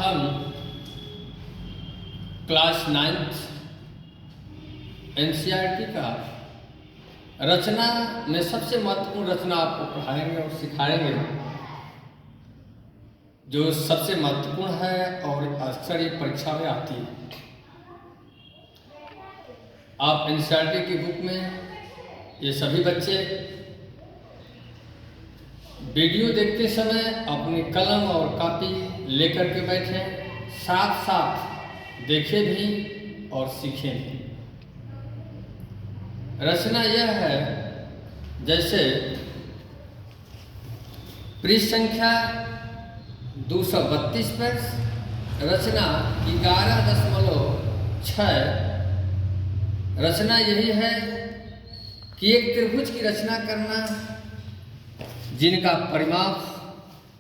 हम class 9th NCERT का रचना में सबसे महत्वपूर्ण रचना आपको पढ़ाएंगे और सिखाएंगे, जो सबसे महत्वपूर्ण है और अक्सर ये परीक्षा में आती है। आप एनसीईआरटी की बुक में ये सभी बच्चे वीडियो देखते समय अपनी कलम और कॉपी लेकर के बैठें, साथ साथ देखें भी और सीखें भी। रचना यह है, जैसे पृष्ठ संख्या 232 पर रचना 11.6। रचना यही है कि एक त्रिभुज की रचना करना जिनका परिमाप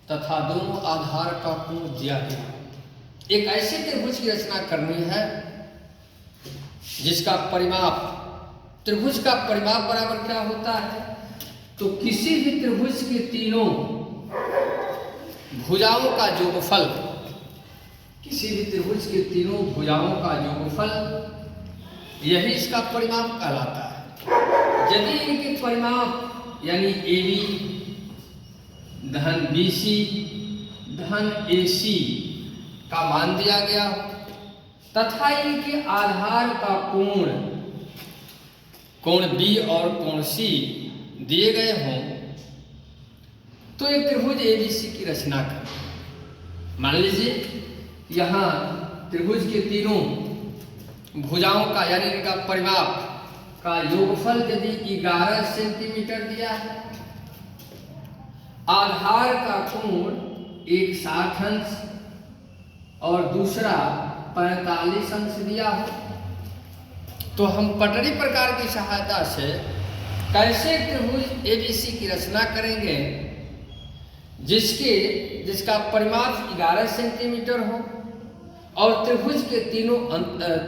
तथा दोनों आधार का कोण दिया गया। एक ऐसे त्रिभुज की रचना करनी है जिसका परिमाप, त्रिभुज का परिमाप बराबर क्या होता है, तो किसी भी त्रिभुज के तीनों भुजाओं का योगफल, किसी भी त्रिभुज के तीनों भुजाओं का योगफल, यही इसका परिमाप कहलाता है। यदि इनके परिमाप यानी AB धन BC धन AC का मान दिया गया तथा इनके आधार का कोण B और कोण C दिए गए हों, तो एक त्रिभुज ABC की रचना करें। मान लीजिए यहाँ त्रिभुज के तीनों भुजाओं का यानी इनका परिमाप का योगफल यदि 11 सेंटीमीटर दिया है, आधार का कोण एक 60 अंश और दूसरा 45 अंश दिया हो, तो हम पटरी प्रकार की सहायता से कैसे त्रिभुज ABC की रचना करेंगे जिसका परिमाप 11 सेंटीमीटर हो और त्रिभुज के तीनों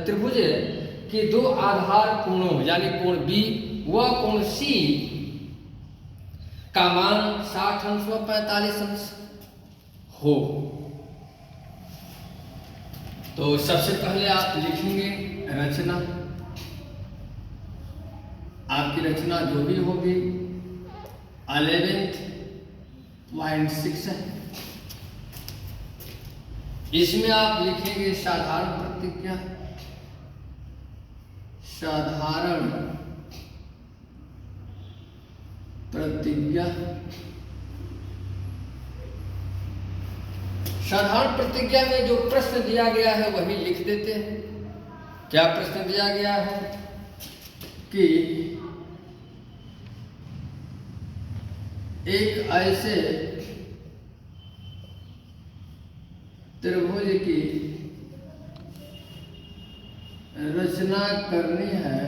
त्रिभुज के दो आधार कोणों यानी कोण B व कोण C का मान 60 अंश व 45 अंश हो। तो सबसे पहले आप लिखेंगे रचना। आपकी रचना जो भी होगी 11.6 है। इसमें आप लिखेंगे साधारण प्रतिज्ञा। साधारण प्रतिज्ञा, साधारण प्रतिज्ञा में जो प्रश्न दिया गया है वही लिख देते हैं। क्या प्रश्न दिया गया है कि एक ऐसे त्रिभुज की रचना करनी है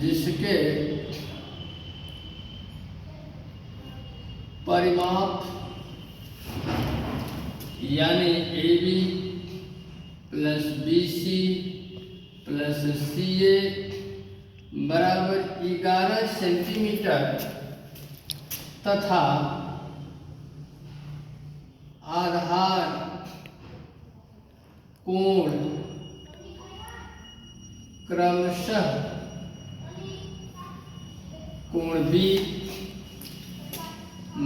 जिसके परिमाप यानी AB plus BC plus CA बराबर 11 सेंटीमीटर तथा आधार कोण क्रमशः कोण B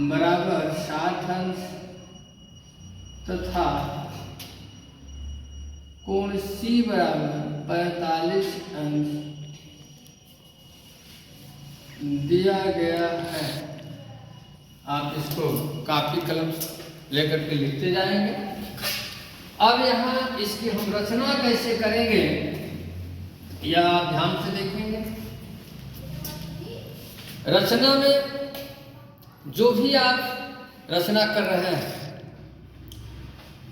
बराबर 60 अंश तथा कोण C बराबर 45 अंश दिया गया है। आप इसको कापी कलम लेकर के लिखते जाएंगे। अब यहाँ इसकी हम रचना कैसे करेंगे यह आप ध्यान से देखेंगे। रचना में जो भी आप रचना कर रहे हैं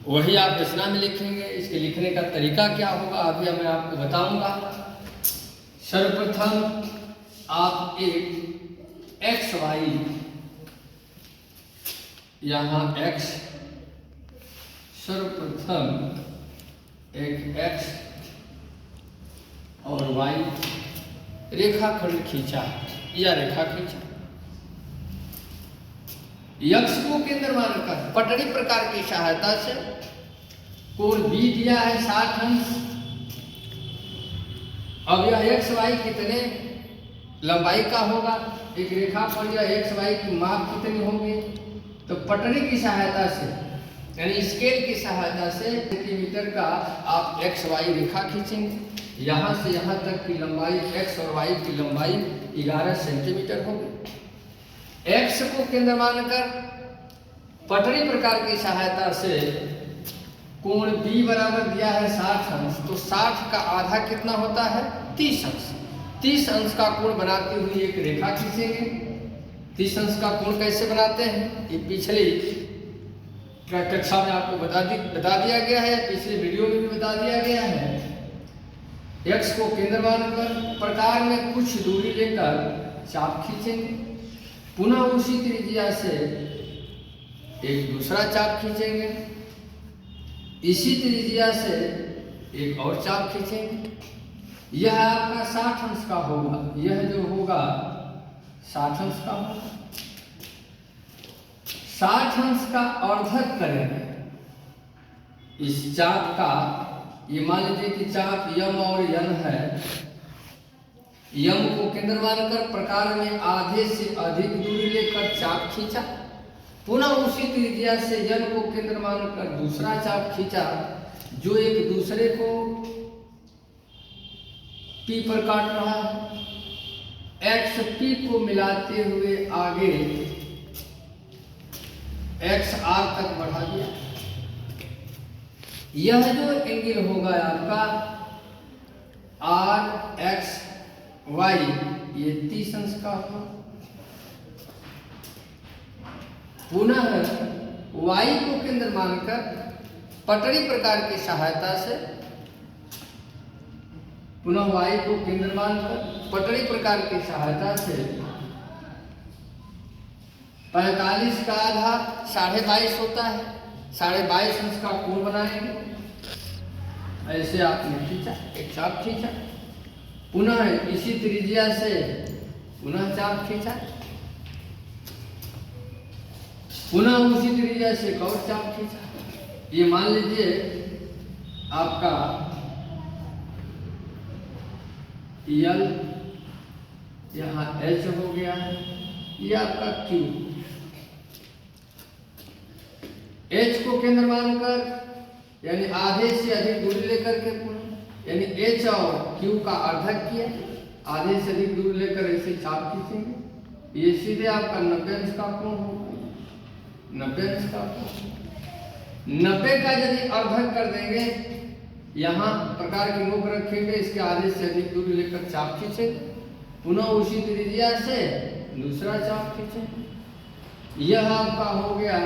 वही आप रचना में लिखेंगे। इसके लिखने का तरीका क्या होगा अभी मैं आपको बताऊंगा। सर्वप्रथम आप एक XY, यहाँ X, सर्वप्रथम एक X और Y रेखाखंड खींचा या रेखा खींचा। यक्ष को केंद्र मानकर पटरी प्रकार की सहायता से कोण बी दिया है 60 अंश। अब यह एक्स वाई कितने लंबाई का होगा, एक रेखा पर यह एक्स वाई की माप कितनी होगी, तो पटरी की सहायता से यानी स्केल की सहायता से सेंटीमीटर का आप एक्स वाई रेखा खींचेंगे। यहाँ से यहाँ तक की लंबाई एक्स और वाई की लंबाई 11 सेंटीमीटर होगी। एक्स को केंद्र मानकर पटरी प्रकार की सहायता से कोण बी बराबर दिया है 60 अंश, तो 60 का आधा कितना होता है 30 अंश। 30 अंश का कोण बनाती हुई एक रेखा खींचेंगे। 30 अंश का कोण कैसे बनाते हैं, ये पिछली कक्षा में आपको बता दिया गया है, पिछले वीडियो में भी बता दिया गया है। एक्स को केंद्र मानकर प्रकार में कुछ दूरी लेकर चाप खींचेंगे, पुनः उसी त्रिज्या से एक दूसरा चाप खींचेंगे, इसी त्रिज्या से एक और चाप खींचेंगे। यह आपका 60 अंश का होगा, यह जो होगा 60 अंश का होगा। 60 अंश का अर्धक करेंगे इस चाप का। ये मान लीजिए कि चाप यम और यन है, यम को केंद्र मानकर प्रकार में आधे से अधिक दूरी लेकर चाप खींचा, पुनः उसी त्रिज्या से यन को केंद्र मानकर दूसरा चाप खींचा, जो एक दूसरे को पी पर काट रहा है। एक्स पी को मिलाते हुए आगे एक्स आर तक बढ़ा दिया। यह जो एंगल होगा आपका आर एक्स वाई, ये 30 अंश का होगा। पुनः y को केंद्र मानकर पटरी प्रकार की सहायता से, पुनः y को केंद्र मानकर पटरी प्रकार की सहायता से 45 का आधा 22.5 होता है, 22.5 अंश का कोण बनाएंगे। ऐसे आपने खींचा, एक चाप खींचा, पुनः इसी त्रिज्या से पुनः चाप खींचा, पुनः उसी त्रिज्या से एक और चाप खींचा। ये मान लीजिए आपका यल, यहाँ एच हो गया है, ये आपका क्यू। एच को केंद्र मानकर यानी आधे से अधिक दूरी लेकर के पुनः यानी एच और क्यू का अर्धक किया, आधे से अधिक दूरी लेकर ऐसे चाप खींचेंगे। ये सीधे आपका 90 अंश का कोण होगा, 90 अंश का। 90 का यदि अर्धक कर देंगे, यहाँ प्रकार की नोक रखेंगे, इसके आधे से अधिक दूरी लेकर चाप खींचेंगे, पुनः उसी त्रिज्या से दूसरा चाप खींचेंगे। यह आपका हो गया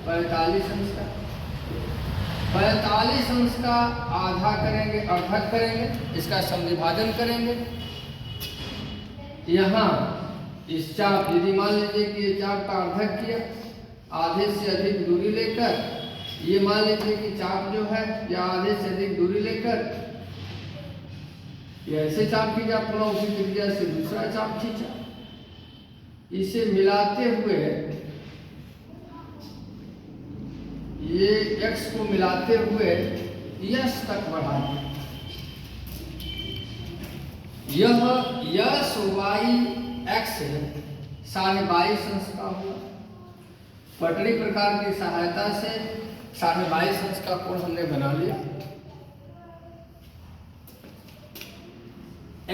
45 अंश का। 45 अंश का आधा करेंगे, अर्धक करेंगे, इसका समविभाजन करेंगे। यहाँ इस चाप, यदि मान लीजिए कि ये चाप का अर्धक किया, आधे से अधिक दूरी लेकर, ये मान लीजिए कि चाप जो है या आधे से अधिक दूरी लेकर ये ऐसे चाप खींचा, पुनः उसी त्रिज्या से दूसरा चाप खींचा, इसे मिलाते हुए ये x को मिलाते हुए यश तक बढ़ा दिया। यह यश वाई एक्स 22.5 अंश का हुआ। पटरी प्रकार की सहायता से 22.5 अंश का कोण हमने बना लिया।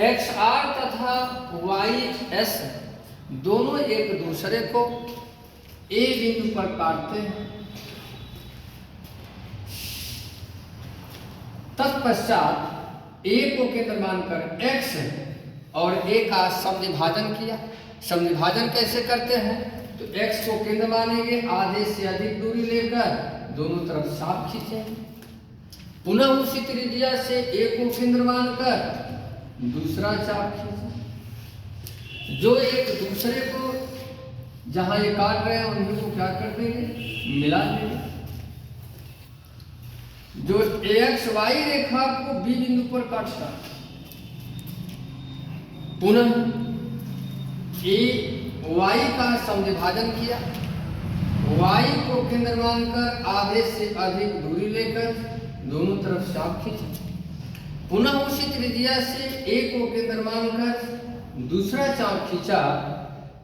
एक्स आर तथा वाई एस दोनों एक दूसरे को ए बिंदु पर काटते हैं। तत्पश्चात ए को केंद्र मानकर एक्स और ए का समविभाजन किया। समविभाजन कैसे करते हैं, तो x को केंद्र मानेंगे, आधे से अधिक दूरी लेकर दोनों तरफ चाप खींचेंगे, पुनः उसी त्रिज्या से a को केंद्र मानकर दूसरा चाप खींचें। जो एक दूसरे को जहां ये काट रहे हैं उन्हीं को क्या कर देंगे, मिला देंगे। जो एक्स वाई रेखा को बी बिंदु पर काटता, पुनः ए वाई का समविभाजन किया, वाई को केंद्र मानकर आधे से अधिक दूरी लेकर दोनों तरफ चाप खींचा। पुनः उसी त्रिज्या से ए को केंद्र मानकर दूसरा चाप खींचा।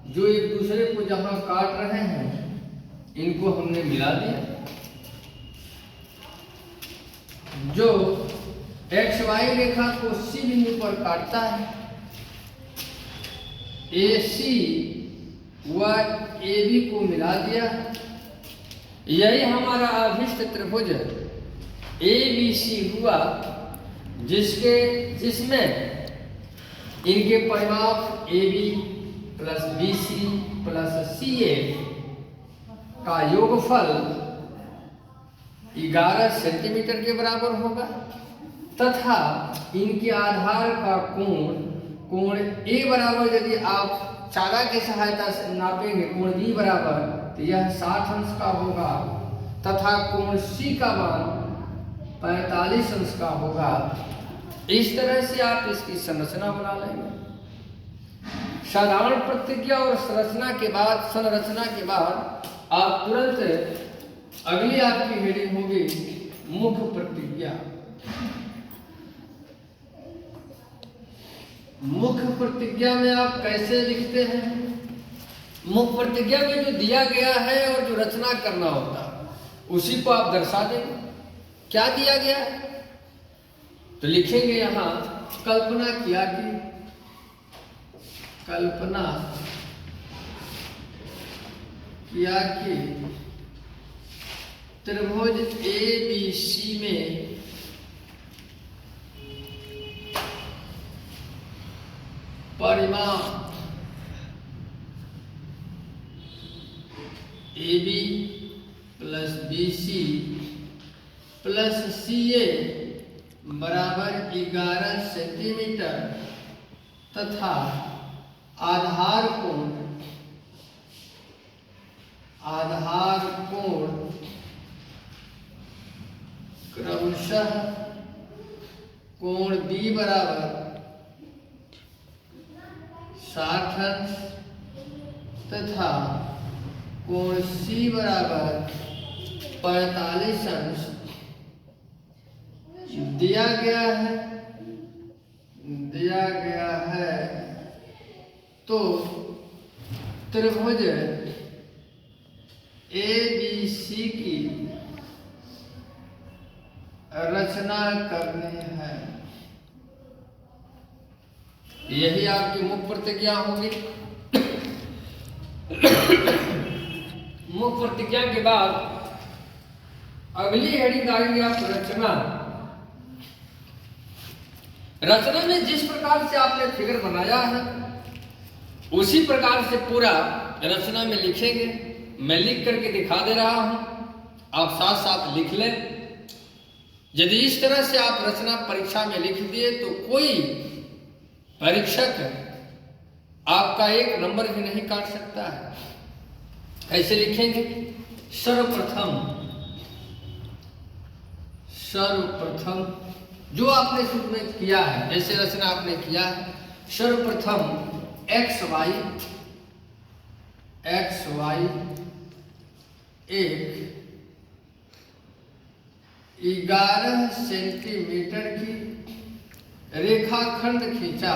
जो एक दूसरे को जहां काट रहे हैं इनको हमने मिला दिया। जो एक्स वाई रेखा को सी बिंदु पर काटता है, ए सी व ए बी को मिला दिया। यही हमारा अभिष्ट त्रिभुज ए बी सी हुआ, जिसमें इनके परिमाप A B plus B C plus C A का योगफल 11 सेंटीमीटर के बराबर होगा तथा इनके आधार का कोण ए बराबर, यदि आप चारा की सहायता से नापेंगे कोण बी बराबर, तो यह 60 अंश का होगा तथा कोण सी का मान 45 अंश का होगा। इस तरह से आप इसकी संरचना बना लेंगे। साधारण प्रतिज्ञा और संरचना के बाद आप तुरंत अगली आपकी हेडिंग होगी मुख्य प्रतिज्ञा। मुख्य प्रतिज्ञा में आप कैसे लिखते हैं? मुख्य प्रतिज्ञा में जो दिया गया है और जो रचना करना होता है उसी को आप दर्शा देंगे। क्या दिया गया है तो लिखेंगे यहां कल्पना किया कि त्रिभुज ए बी सी में परिमाप A B plus B C plus C A बराबर 11 सेंटीमीटर तथा आधार कोण क्रमशः कोण बी बराबर 60 अंश तथा कोण सी बराबर 45 अंश दिया गया है। तो त्रिभुज ए बी सी की रचना करनी है। यही आपकी मुख्य प्रतिज्ञा होगी। मुख्य प्रतिज्ञा के बाद अगली हेडिंग आएगी आप रचना में जिस प्रकार से आपने फिगर बनाया है उसी प्रकार से पूरा रचना में लिखेंगे। मैं लिख करके दिखा दे रहा हूं, आप साथ साथ लिख लें। यदि इस तरह से आप रचना परीक्षा में लिख दिए तो कोई परीक्षक आपका एक नंबर भी नहीं काट सकता है। ऐसे लिखेंगे सर्वप्रथम जो आपने शुरू में किया है, जैसे रचना आपने किया है, सर्वप्रथम एक्स वाई एक 11 सेंटीमीटर की रेखाखंड खींचा।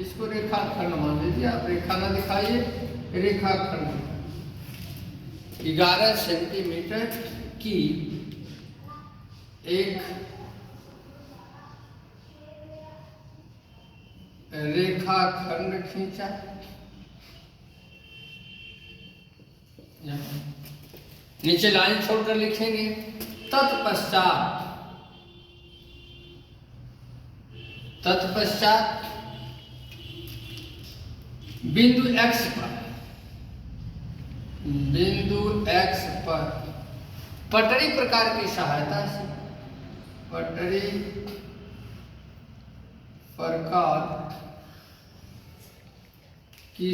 इसको रेखाखंड मान लीजिए, आप रेखा ना दिखाइए, रेखाखंड 11 सेंटीमीटर की एक रेखाखंड खींचा। नीचे लाइन छोड़कर लिखेंगे तत्पश्चात बिंदु x पर पटरी प्रकार की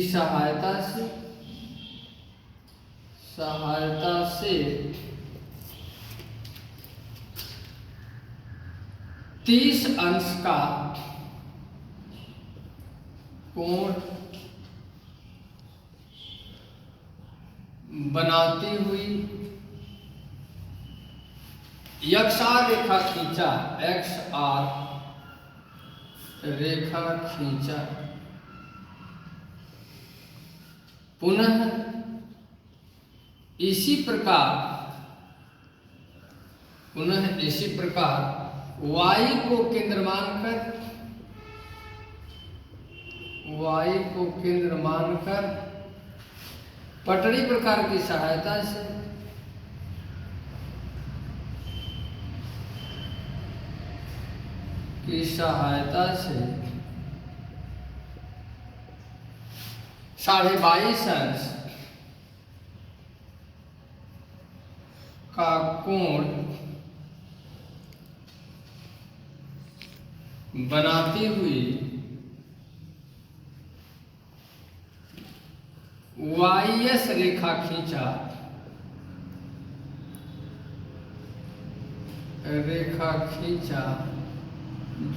सहायता से सहायता से 30 अंश का कोण बनाती हुई XR रेखा खींचा, XR रेखा खींचा। पुनः इसी प्रकार y को केंद्र मानकर पटड़ी प्रकार की सहायता से साढ़े 22 अंश का कोण बनाती हुई YS रेखा खींचा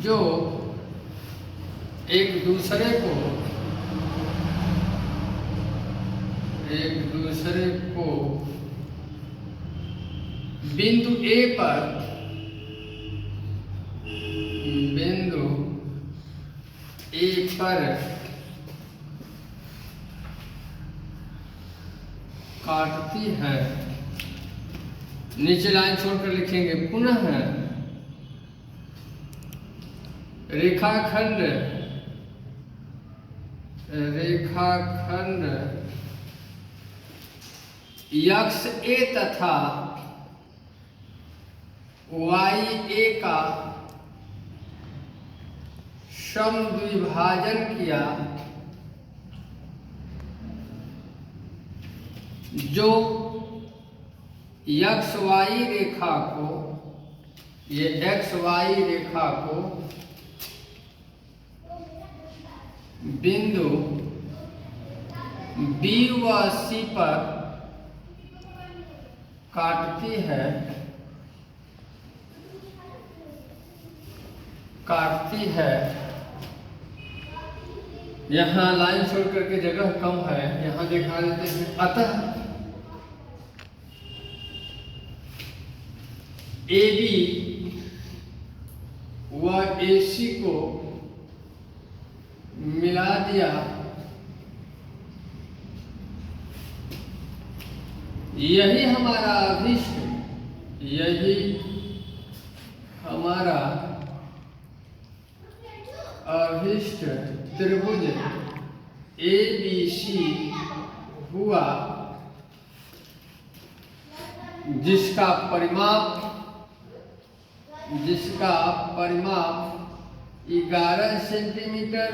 जो एक दूसरे को बिंदु A पर काटती है। नीचे लाइन छोड़कर लिखेंगे, पुनः रेखाखंड XA तथा YA का समद्विभाजन किया, जो XY रेखा को बिंदु B व C पर काटती है। यहाँ लाइन छोड़ करके जगह कम है, यहाँ दिखा देते हैं। अतः AB व AC को मिला दिया, यही हमारा अभिष्ट त्रिभुज ABC हुआ, जिसका परिमाप 11 सेंटीमीटर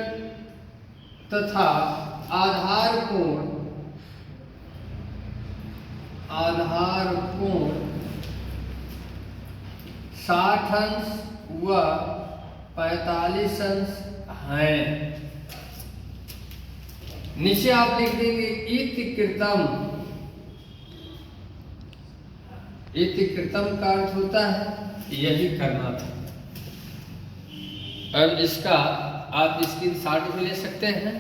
तथा आधार कोण 60 अंश व 45 अंश है। नीचे आप लिख देंगे इतिकृतम का अर्थ होता है, यही करना था। अब इसका आप स्क्रीनशॉट भी ले सकते हैं,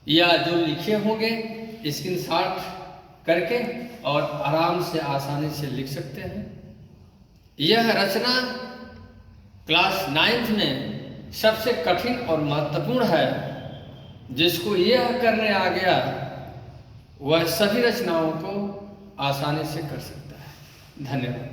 या जो लिखे होंगे स्क्रीनशॉट करके और आराम से आसानी से लिख सकते हैं। यह रचना क्लास 9th में सबसे कठिन और महत्वपूर्ण है। जिसको यह करने आ गया वह सभी रचनाओं को आसानी से कर सकता है। धन्यवाद।